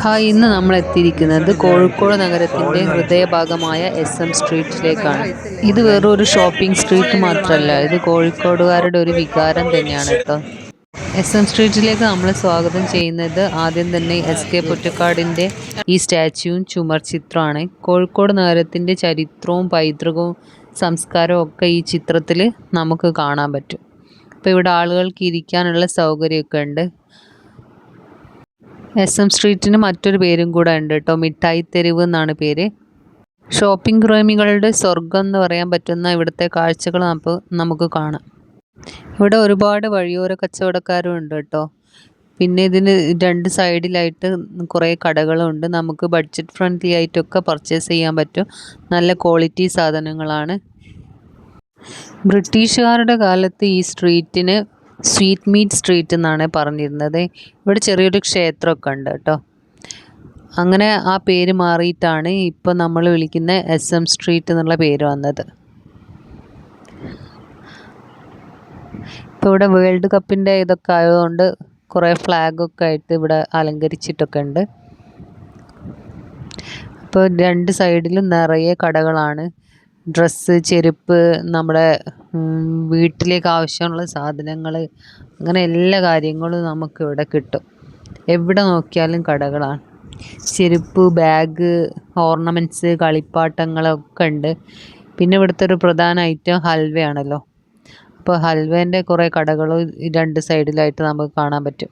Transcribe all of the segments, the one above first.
Hi, ഇന്ന് നമ്മൾ എത്തിയിരിക്കുന്നത് കോഴിക്കോട് നഗരത്തിൻ്റെ ഹൃദയഭാഗമായ SM സ്ട്രീറ്റിലേക്കാണ്. ഇത് വെറും ഒരു ഷോപ്പിംഗ് സ്ട്രീറ്റ് മാത്രമല്ല, ഇത് കോഴിക്കോടുകാരുടെ ഒരു വികാരം തന്നെയാണ് കേട്ടോ. SM സ്ട്രീറ്റിലേക്ക് നമ്മൾ സ്വാഗതം ചെയ്യുന്നത് ആദ്യം തന്നെ SK പൊറ്റക്കാടിൻ്റെ ഈ സ്റ്റാച്യുവും ചുമർ ചിത്രമാണ്. കോഴിക്കോട് നഗരത്തിൻ്റെ ചരിത്രവും പൈതൃകവും സംസ്കാരവും ഒക്കെ ഈ ചിത്രത്തിൽ നമുക്ക് കാണാൻ പറ്റും. അപ്പോൾ ഇവിടെ ആളുകൾക്ക് ഇരിക്കാനുള്ള സൗകര്യമൊക്കെ ഉണ്ട്. SM സ്ട്രീറ്റിന് മറ്റൊരു പേരും കൂടെ ഉണ്ട് കേട്ടോ, മിഠായി തെരുവ് എന്നാണ് പേര്. ഷോപ്പിംഗ് പ്രേമികളുടെ സ്വർഗം എന്ന് പറയാൻ പറ്റുന്ന ഇവിടുത്തെ കാഴ്ചകൾ നമുക്ക് കാണാം. ഇവിടെ ഒരുപാട് വഴിയോര കച്ചവടക്കാരും ഉണ്ട് കേട്ടോ. പിന്നെ ഇതിന് രണ്ട് സൈഡിലായിട്ട് കുറേ കടകളുണ്ട്. നമുക്ക് ബഡ്ജറ്റ് ഫ്രണ്ട്ലി ആയിട്ടൊക്കെ പർച്ചേസ് ചെയ്യാൻ പറ്റും. നല്ല ക്വാളിറ്റി സാധനങ്ങളാണ്. ബ്രിട്ടീഷുകാരുടെ കാലത്ത് ഈ സ്ട്രീറ്റിന് സ്വീറ്റ് മീറ്റ് സ്ട്രീറ്റ് എന്നാണ് പറഞ്ഞിരുന്നത്. ഇവിടെ ചെറിയൊരു ക്ഷേത്രമൊക്കെ ഉണ്ട് കേട്ടോ. അങ്ങനെ ആ പേര് മാറിയിട്ടാണ് ഇപ്പോൾ നമ്മൾ വിളിക്കുന്ന SM സ്ട്രീറ്റ് എന്നുള്ള പേര് വന്നത്. ഇപ്പോൾ ഇവിടെ വേൾഡ് കപ്പിൻ്റെ ഇതൊക്കെ ആയതുകൊണ്ട് കുറേ ഫ്ലാഗൊക്കെ ആയിട്ട് ഇവിടെ അലങ്കരിച്ചിട്ടൊക്കെ ഉണ്ട്. ഇപ്പോൾ രണ്ട് സൈഡിലും നിറയെ കടകളാണ്. ഡ്രസ്സ്, ചെരുപ്പ്, നമ്മുടെ വീട്ടിലേക്ക് ആവശ്യമുള്ള സാധനങ്ങൾ, അങ്ങനെ എല്ലാ കാര്യങ്ങളും നമുക്കിവിടെ കിട്ടും. എവിടെ നോക്കിയാലും കടകളാണ്. ചെരുപ്പ്, ബാഗ്, ഓർണമെൻറ്റ്സ്, കളിപ്പാട്ടങ്ങളൊക്കെ ഉണ്ട്. പിന്നെ ഇവിടുത്തെ ഒരു പ്രധാന ഐറ്റം ഹൽവയാണല്ലോ. അപ്പോൾ ഹൽവേൻ്റെ കുറേ കടകൾ രണ്ട് സൈഡിലായിട്ട് നമുക്ക് കാണാൻ പറ്റും.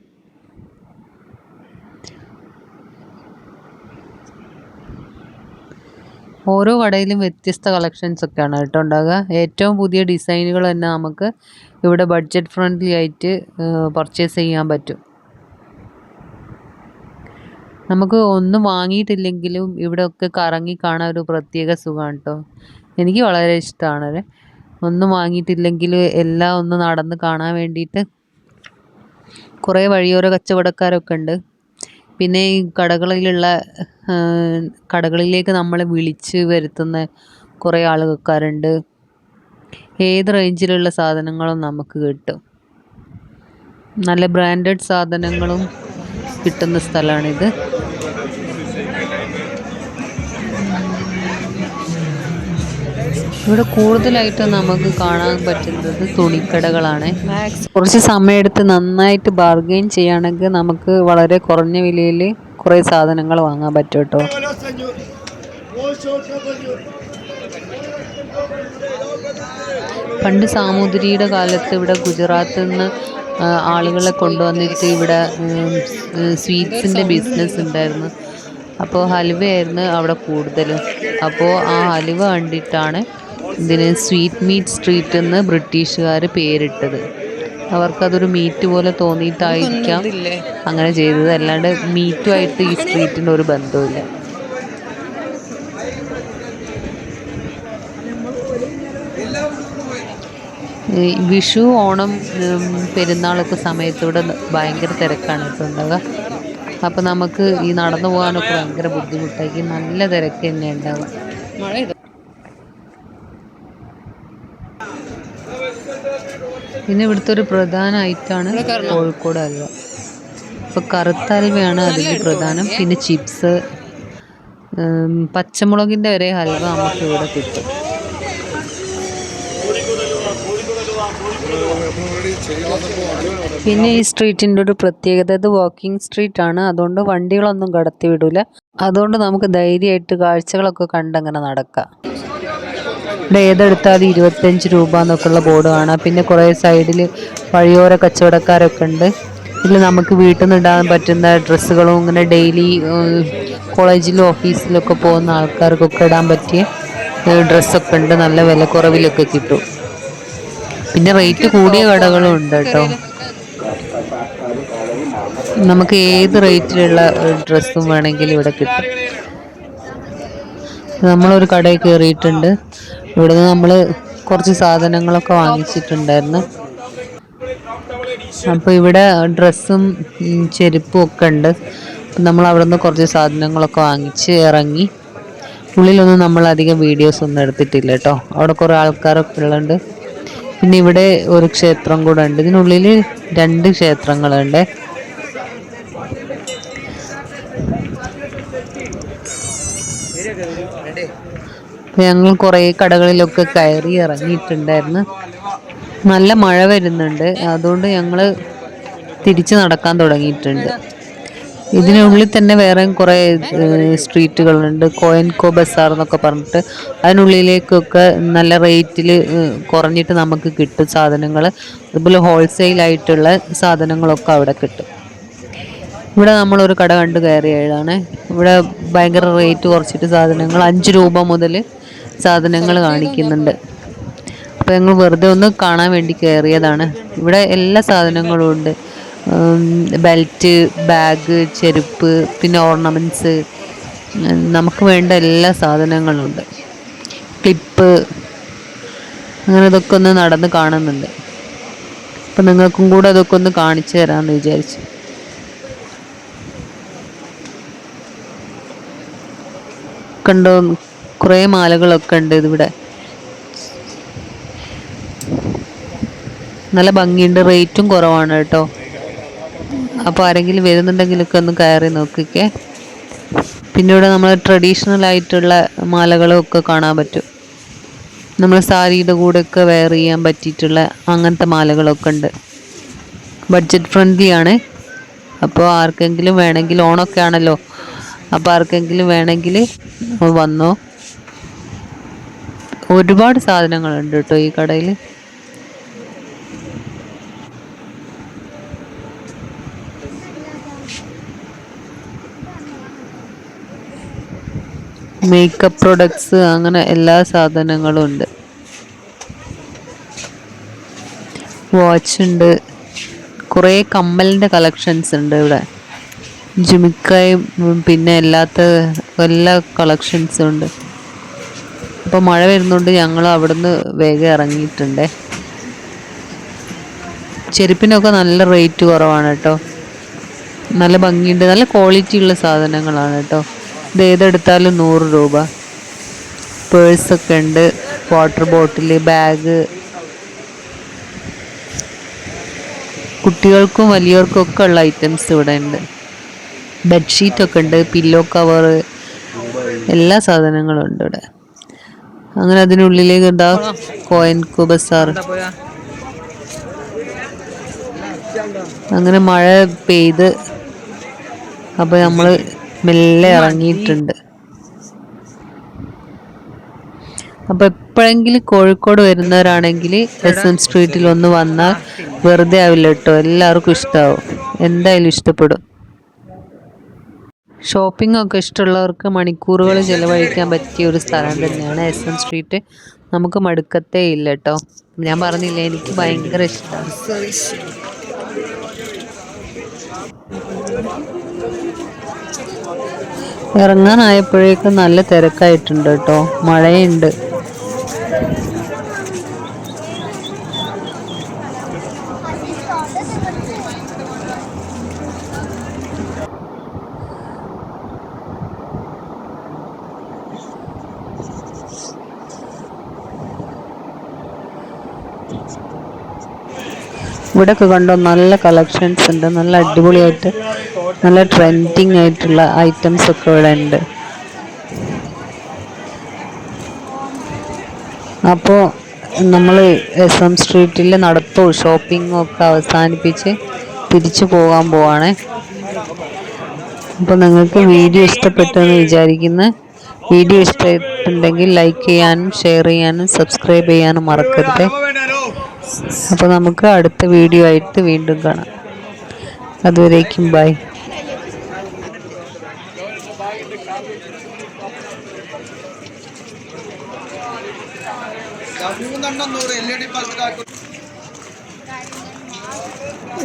ഓരോ കടയിലും വ്യത്യസ്ത കളക്ഷൻസ് ഒക്കെയാണ് കേട്ടോ ഉണ്ടാകുക. ഏറ്റവും പുതിയ ഡിസൈനുകൾ തന്നെ നമുക്ക് ഇവിടെ ബഡ്ജറ്റ് ഫ്രണ്ട്ലി ആയിട്ട് പർച്ചേസ് ചെയ്യാൻ പറ്റും. നമുക്ക് ഒന്നും വാങ്ങിയിട്ടില്ലെങ്കിലും ഇവിടെയൊക്കെ കറങ്ങി കാണാൻ ഒരു പ്രത്യേക സുഖമാണ് കേട്ടോ. എനിക്ക് വളരെ ഇഷ്ടമാണ്. ഒന്നും വാങ്ങിയിട്ടില്ലെങ്കിൽ എല്ലാം ഒന്ന് നടന്ന് കാണാൻ വേണ്ടിയിട്ട് കുറേ വഴിയോര കച്ചവടക്കാരൊക്കെ ഉണ്ട്. പിന്നെ ഈ കടകളിലേക്ക് നമ്മളെ വിളിച്ച് വരുത്തുന്ന കുറേ ആൾക്കാരുണ്ട്. ഏത് റേഞ്ചിലുള്ള സാധനങ്ങളും നമുക്ക് കിട്ടും. നല്ല ബ്രാൻഡഡ് സാധനങ്ങളും കിട്ടുന്ന സ്ഥലമാണിത്. ഇവിടെ കൂടുതലായിട്ട് നമുക്ക് കാണാൻ പറ്റുന്നത് തുണിക്കടകളാണ്. കുറച്ച് സമയമെടുത്ത് നന്നായിട്ട് ബാർഗെയിൻ ചെയ്യുകയാണെങ്കിൽ നമുക്ക് വളരെ കുറഞ്ഞ വിലയിൽ കുറേ സാധനങ്ങൾ വാങ്ങാൻ പറ്റും കേട്ടോ. പണ്ട് സാമൂതിരിയുടെ കാലത്ത് ഇവിടെ ഗുജറാത്തിൽ നിന്ന് ആളുകളെ കൊണ്ടുവന്നിട്ട് ഇവിടെ സ്വീറ്റ്സിൻ്റെ ബിസിനസ് ഉണ്ടായിരുന്നു. അപ്പോൾ ഹലുവയായിരുന്നു അവിടെ കൂടുതലും. അപ്പോൾ ആ ഹലുവ കണ്ടിട്ടാണ് ഇതിന് സ്വീറ്റ് മീറ്റ് സ്ട്രീറ്റ് എന്ന് ബ്രിട്ടീഷുകാർ പേരിട്ടത്. അവർക്കതൊരു മീറ്റ് പോലെ തോന്നിയിട്ടായിരിക്കാം അങ്ങനെ ചെയ്തത്. അല്ലാണ്ട് മീറ്റുമായിട്ട് ഈ സ്ട്രീറ്റിന് ഒരു ബന്ധവുമില്ല. വിഷു, ഓണം, പെരുന്നാളൊക്കെ സമയത്ത് ഇവിടെ ഭയങ്കര തിരക്കാണ് ഇപ്പോൾ ഉണ്ടാവുക. അപ്പോൾ നമുക്ക് ഈ നടന്നു പോകാനൊക്കെ ഭയങ്കര ബുദ്ധിമുട്ടായിരിക്കും. നല്ല തിരക്ക് തന്നെ ഉണ്ടാവുക. പിന്നെ ഇവിടുത്തെ ഒരു പ്രധാന ഐറ്റമാണ് കോഴിക്കോട് ഹൽവ. ഇപ്പോൾ കറുത്ത ഹൽവയാണ് അതിൽ പ്രധാനം. പിന്നെ ചിപ്സ്, പച്ചമുളകിൻ്റെ വരെ ഹൽവ നമുക്ക് ഇവിടെ കിട്ടും. പിന്നെ ഈ സ്ട്രീറ്റിൻ്റെ ഒരു പ്രത്യേകത, ഇത് വാക്കിംഗ് സ്ട്രീറ്റ് ആണ്. അതുകൊണ്ട് വണ്ടികളൊന്നും കടത്തി വിടില്ല. അതുകൊണ്ട് നമുക്ക് ധൈര്യമായിട്ട് കാഴ്ചകളൊക്കെ കണ്ടങ്ങനെ നടക്കാം. ഇവിടെ ഏതെടുത്താലും 25 രൂപ എന്നൊക്കെയുള്ള ബോർഡ് കാണാം. പിന്നെ കുറേ സൈഡിൽ വഴിയോര കച്ചവടക്കാരൊക്കെ ഉണ്ട്. ഇതിൽ നമുക്ക് വീട്ടിൽ നിന്ന് ഇടാൻ പറ്റുന്ന ഡ്രസ്സുകളും ഇങ്ങനെ ഡെയിലി കോളേജിലും ഓഫീസിലൊക്കെ പോകുന്ന ആൾക്കാർക്കൊക്കെ ഇടാൻ പറ്റിയ ഡ്രസ്സൊക്കെ ഉണ്ട്. നല്ല വിലക്കുറവിലൊക്കെ കിട്ടും. പിന്നെ റേറ്റ് കൂടിയ കടകളും ഉണ്ട് കേട്ടോ. നമുക്ക് ഏത് റേറ്റിലുള്ള ഡ്രസ്സും വേണമെങ്കിൽ ഇവിടെ കിട്ടും. നമ്മളൊരു കടയിൽ കയറിയിട്ടുണ്ട്. ഇവിടുന്ന് നമ്മൾ കുറച്ച് സാധനങ്ങളൊക്കെ വാങ്ങിച്ചിട്ടുണ്ടായിരുന്നു. അപ്പോൾ ഇവിടെ ഡ്രസ്സും ചെരുപ്പും ഒക്കെ ഉണ്ട്. നമ്മൾ അവിടെ നിന്ന് കുറച്ച് സാധനങ്ങളൊക്കെ വാങ്ങിച്ച് ഇറങ്ങി. ഉള്ളിലൊന്നും നമ്മൾ അധികം വീഡിയോസ് ഒന്നും എടുത്തിട്ടില്ല കേട്ടോ. അവിടെ കുറേ ആൾക്കാരൊക്കെ ഉള്ളുണ്ട്. പിന്നെ ഇവിടെ ഒരു ക്ഷേത്രം കൂടെ ഉണ്ട്. ഇതിനുള്ളിൽ 2 ക്ഷേത്രങ്ങളുണ്ട്. ഞങ്ങൾ കുറേ കടകളിലൊക്കെ കയറി ഇറങ്ങിയിട്ടുണ്ടായിരുന്നു. നല്ല മഴ വരുന്നുണ്ട്, അതുകൊണ്ട് ഞങ്ങൾ തിരിച്ച് നടക്കാൻ തുടങ്ങിയിട്ടുണ്ട്. ഇതിനുള്ളിൽ തന്നെ വേറെയും കുറേ സ്ട്രീറ്റുകളുണ്ട്, കോയൻകോ ബസാർ എന്നൊക്കെ പറഞ്ഞിട്ട്. അതിനുള്ളിലേക്കൊക്കെ നല്ല റേറ്റിൽ കുറഞ്ഞിട്ട് നമുക്ക് കിട്ടും സാധനങ്ങൾ. അതുപോലെ ഹോൾസെയിലായിട്ടുള്ള സാധനങ്ങളൊക്കെ അവിടെ കിട്ടും. ഇവിടെ നമ്മളൊരു കട കണ്ട് കയറിയതാണ്. ഇവിടെ ഭയങ്കര റേറ്റ് കുറച്ചിട്ട് സാധനങ്ങൾ 5 രൂപ മുതൽ സാധനങ്ങൾ കാണിക്കുന്നുണ്ട്. അപ്പോൾ ഞങ്ങൾ വെറുതെ ഒന്ന് കാണാൻ വേണ്ടി കയറിയതാണ്. ഇവിടെ എല്ലാ സാധനങ്ങളും ഉണ്ട്. ബെൽറ്റ്, ബാഗ്, ചെരുപ്പ്, പിന്നെ ഓർണമെൻറ്റ്സ്, നമുക്ക് വേണ്ട എല്ലാ സാധനങ്ങളുണ്ട്. ക്ലിപ്പ്, അങ്ങനെ ഇതൊക്കെ ഒന്ന് നടന്ന് കാണുന്നുണ്ട്. അപ്പം നിങ്ങൾക്കും കൂടെ അതൊക്കെ ഒന്ന് കാണിച്ചു തരാമെന്ന് വിചാരിച്ചു. കണ്ടോ, കുറേ മാലകളൊക്കെ ഉണ്ട് ഇതിവിടെ. നല്ല ഭംഗിയുണ്ട്, റേറ്റും കുറവാണ് കേട്ടോ. അപ്പോൾ ആരെങ്കിലും വരുന്നുണ്ടെങ്കിലൊക്കെ ഒന്ന് കയറി നോക്കിക്കേ. പിന്നെ ഇവിടെ നമ്മൾ ട്രഡീഷണൽ ആയിട്ടുള്ള മാലകളും ഒക്കെ കാണാൻ പറ്റും. നമ്മൾ സാരിയുടെ കൂടെയൊക്കെ വെയർ ചെയ്യാൻ പറ്റിയിട്ടുള്ള അങ്ങനത്തെ മാലകളൊക്കെ ഉണ്ട്. ബഡ്ജറ്റ് ഫ്രണ്ട്ലി ആണ്. അപ്പോൾ ആർക്കെങ്കിലും വേണമെങ്കിൽ, ഓണമൊക്കെ ആണല്ലോ, അപ്പോൾ ആർക്കെങ്കിലും വേണമെങ്കിൽ വന്നോ. ഒരുപാട് സാധനങ്ങളുണ്ട് കേട്ടോ ഈ കടയിൽ. മേക്കപ്പ് പ്രൊഡക്ട്സ്, അങ്ങനെ എല്ലാ സാധനങ്ങളും ഉണ്ട്. വാച്ച് ഉണ്ട്, കുറേ കമ്മലിൻ്റെ കളക്ഷൻസ് ഉണ്ട് ഇവിടെ. ജുമിക്കായും പിന്നെ എല്ലാ കളക്ഷൻസും ഉണ്ട്. അപ്പോൾ മഴ വരുന്നുണ്ട്, ഞങ്ങൾ അവിടുന്ന് വേഗം ഇറങ്ങിയിട്ടുണ്ട്. ചെരുപ്പിനൊക്കെ നല്ല റേറ്റ് കുറവാണ് കേട്ടോ. നല്ല ഭംഗിയുണ്ട്, നല്ല ക്വാളിറ്റി ഉള്ള സാധനങ്ങളാണ് കേട്ടോ. ഇത് ഏതെടുത്താലും 100 രൂപ. പേഴ്സൊക്കെ ഉണ്ട്, വാട്ടർ ബോട്ടിൽ, ബാഗ്, കുട്ടികൾക്കും വലിയവർക്കും ഒക്കെ ഉള്ള ഐറ്റംസ് ഇവിടെ ഉണ്ട്. ബെഡ്ഷീറ്റൊക്കെ ഉണ്ട്, പില്ലോ കവർ, എല്ലാ സാധനങ്ങളും ഉണ്ട് ഇവിടെ. അങ്ങനെ അതിനുള്ളിലേക്ക് എന്താ കോയൻകോ ബസാർ. അങ്ങനെ മഴ പെയ്ത് അപ്പോൾ നമ്മൾ മെല്ലെ ഇറങ്ങിയിട്ടുണ്ട്. അപ്പോൾ എപ്പോഴെങ്കിലും കോഴിക്കോട് വരുന്നവരാണെങ്കിൽ SM സ്ട്രീറ്റിൽ ഒന്ന് വന്നാൽ വെറുതെ ആവില്ല കേട്ടോ, എല്ലാവർക്കും ഇഷ്ടമാവും, എന്തായാലും ഇഷ്ടപ്പെടും. ഷോപ്പിംഗ് ഒക്കെ ഇഷ്ടമുള്ളവർക്ക് മണിക്കൂറുകൾ ചിലവഴിക്കാൻ പറ്റിയ ഒരു സ്ഥലം തന്നെയാണ് SM സ്ട്രീറ്റ്. നമുക്ക് മടുക്കത്തേ ഇല്ല കേട്ടോ. ഞാൻ പറഞ്ഞില്ലേ, എനിക്ക് ഭയങ്കര ഇഷ്ടമാണ്. ഇറങ്ങാനായപ്പോഴേക്കും നല്ല തിരക്കായിട്ടുണ്ട് കേട്ടോ, മഴയുണ്ട്. ഇവിടെയൊക്കെ കണ്ടോ, നല്ല കളക്ഷൻസ് ഉണ്ട്, നല്ല അടിപൊളിയായിട്ട് നല്ല ട്രെൻഡിങ് ആയിട്ടുള്ള ഐറ്റംസ് ഒക്കെ ഇവിടെ ഉണ്ട്. അപ്പോൾ നമ്മൾ SM സ്ട്രീറ്റിൽ നടത്തവും ഷോപ്പിങ്ങും ഒക്കെ അവസാനിപ്പിച്ച് തിരിച്ചു പോകാൻ പോവാണ്. അപ്പോൾ നിങ്ങൾക്ക് വീഡിയോ ഇഷ്ടപ്പെട്ടെന്ന് വിചാരിക്കുന്നു. വീഡിയോ ഇഷ്ടപ്പെട്ടുണ്ടെങ്കിൽ ലൈക്ക് ചെയ്യാനും ഷെയർ ചെയ്യാനും സബ്സ്ക്രൈബ് ചെയ്യാനും മറക്കരുത്. അപ്പോൾ നമുക്ക് അടുത്ത വീഡിയോ ആയിട്ട് വീണ്ടും കാണാം. അതുവരേക്കും ബൈ.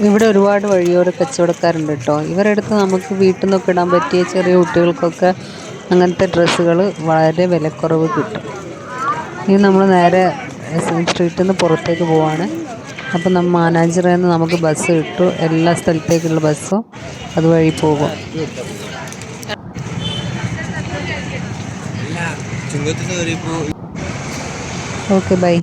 ഇവിടെ ഒരുപാട് വഴിയോര കച്ചവടക്കാരുണ്ട് കേട്ടോ. ഇവരുടെ അടുത്ത് നമുക്ക് വീട്ടിൽ നിന്നൊക്കെ ഇടാൻ പറ്റിയ ചെറിയ കുട്ടികൾക്കൊക്കെ അങ്ങനത്തെ ഡ്രസ്സുകൾ വളരെ വിലക്കുറവ് കിട്ടും. ഇനി നമ്മൾ നേരെ SM സ്ട്രീറ്റിൽ നിന്ന് പുറത്തേക്ക് പോവാണ്. അപ്പം മാനാഞ്ചിറയിൽ നിന്ന് നമുക്ക് ബസ് കിട്ടും, എല്ലാ സ്ഥലത്തേക്കുള്ള ബസ്സും അതുവഴി പോകും. Okay bye.